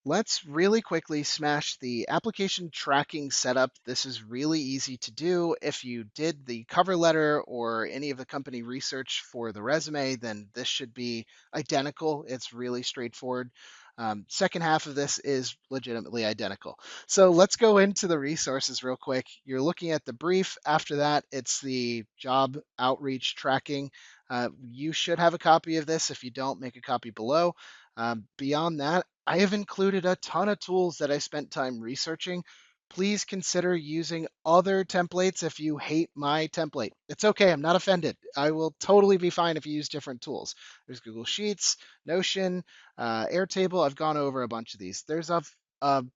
Let's really quickly smash the application tracking setup. This is really easy to do. If you did the cover letter or any of the company research for the resume, then this should be identical. It's really straightforward. Second half of this is legitimately identical. So let's go into the resources real quick. You're looking at the brief. After that, it's the job outreach tracking. You should have a copy of this. If you don't, make a copy below. Beyond that, I have included a ton of tools that I spent time researching. Please consider using other templates if you hate my template. It's okay, I'm not offended. I will totally be fine if you use different tools. There's Google Sheets, Notion, Airtable. I've gone over a bunch of these. There's a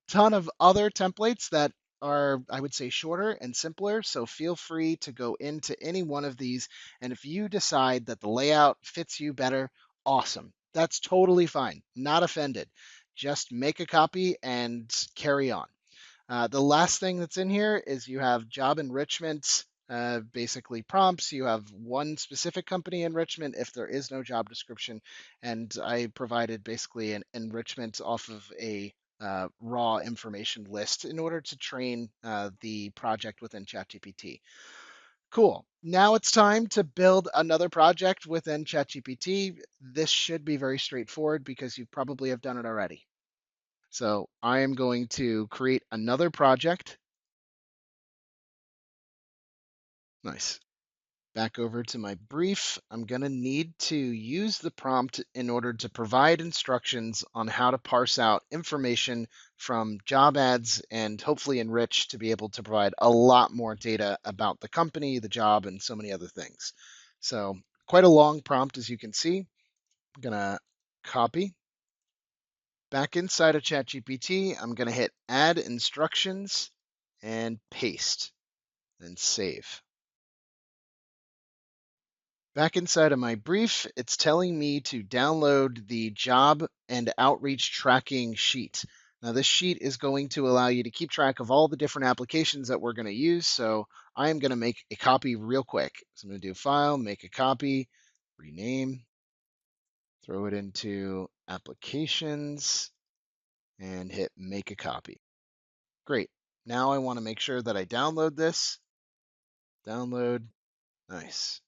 ton of other templates that are, I would say, shorter and simpler. So feel free to go into any one of these. And if you decide that the layout fits you better, awesome. That's totally fine. Not offended. Just make a copy and carry on. The last thing that's in here is you have job enrichment, basically prompts. You have one specific company enrichment if there is no job description. And I provided basically an enrichment off of a raw information list in order to train the project within ChatGPT. Cool. Now it's time to build another project within ChatGPT. This should be very straightforward because you probably have done it already. So I am going to create another project. Nice. Back over to my brief. I'm going to need to use the prompt in order to provide instructions on how to parse out information from job ads and hopefully enrich to be able to provide a lot more data about the company, the job, and so many other things. So quite a long prompt, as you can see. I'm going to copy. Back inside of ChatGPT, I'm going to hit add instructions and paste, then save. Back inside of my brief, it's telling me to download the job and outreach tracking sheet. Now, this sheet is going to allow you to keep track of all the different applications that we're going to use. So I am going to make a copy real quick. So I'm going to do File, make a copy, rename, throw it into Applications, and hit Make a Copy. Great. Now I want to make sure that I download this. Download. Nice.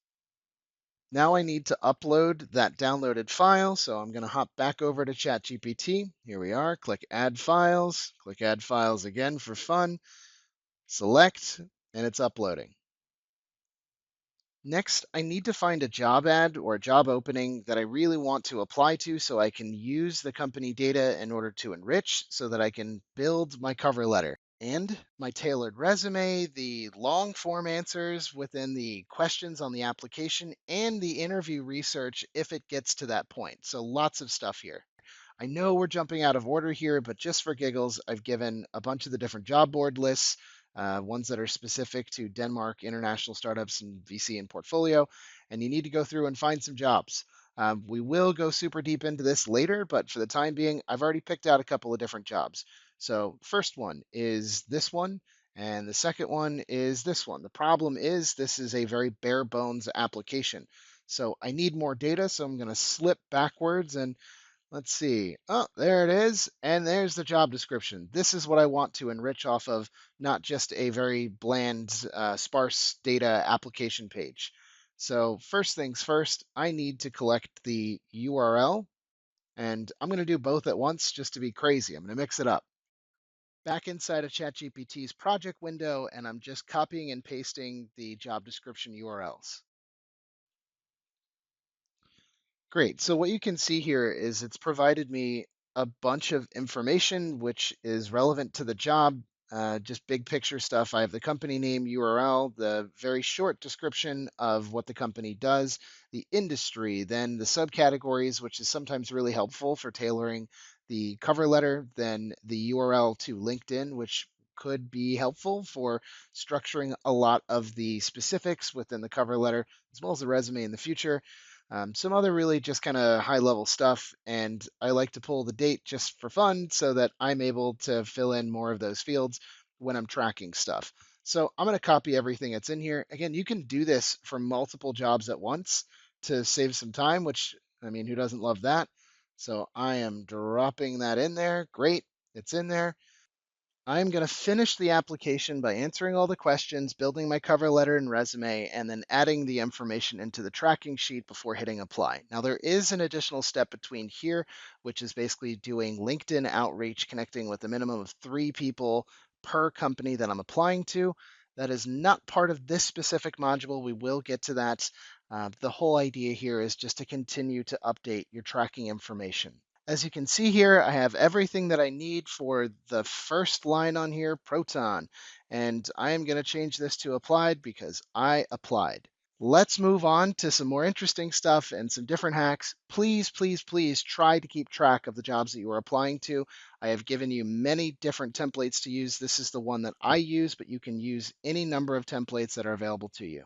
Now I need to upload that downloaded file, so I'm going to hop back over to ChatGPT. Here we are. Click Add Files. Click Add Files again for fun. Select, and it's uploading. Next, I need to find a job ad or a job opening that I really want to apply to so I can use the company data in order to enrich so that I can build my cover letter and my tailored resume, the long form answers within the questions on the application, and the interview research if it gets to that point. So lots of stuff here. I know we're jumping out of order here, but just for giggles, I've given a bunch of the different job board lists, ones that are specific to Denmark, international startups, and VC and portfolio, and you need to go through and find some jobs. We will go super deep into this later, but for the time being, I've already picked out a couple of different jobs. So first one is this one, and the second one is this one. The problem is this is a very bare bones application. So I need more data, so I'm going to slip backwards and let's see. Oh, there it is. And there's the job description. This is what I want to enrich off of, not just a very bland, sparse data application page. So first things first, I need to collect the URL, and I'm going to do both at once just to be crazy. I'm going to mix it up. Back inside of ChatGPT's project window, and I'm just copying and pasting the job description URLs. Great. So what you can see here is it's provided me a bunch of information which is relevant to the job, just big picture stuff. I have the company name, URL, the very short description of what the company does, the industry, then the subcategories, which is sometimes really helpful for tailoring the cover letter, then the URL to LinkedIn, which could be helpful for structuring a lot of the specifics within the cover letter, as well as the resume in the future. Some other really just kind of high level stuff. And I like to pull the date just for fun so that I'm able to fill in more of those fields when I'm tracking stuff. So I'm going to copy everything that's in here. Again, you can do this for multiple jobs at once to save some time, which, I mean, who doesn't love that? So I am dropping that in there. Great. It's in there. I'm going to finish the application by answering all the questions, building my cover letter and resume, and then adding the information into the tracking sheet before hitting apply. Now, there is an additional step between here, which is basically doing LinkedIn outreach, connecting with a minimum of 3 people per company that I'm applying to. That is not part of this specific module. We will get to that. The whole idea here is just to continue to update your tracking information. As you can see here, I have everything that I need for the first line on here, Proton, and I am going to change this to applied because I applied. Let's move on to some more interesting stuff and some different hacks. Please, please, please try to keep track of the jobs that you are applying to. I have given you many different templates to use. This is the one that I use, but you can use any number of templates that are available to you.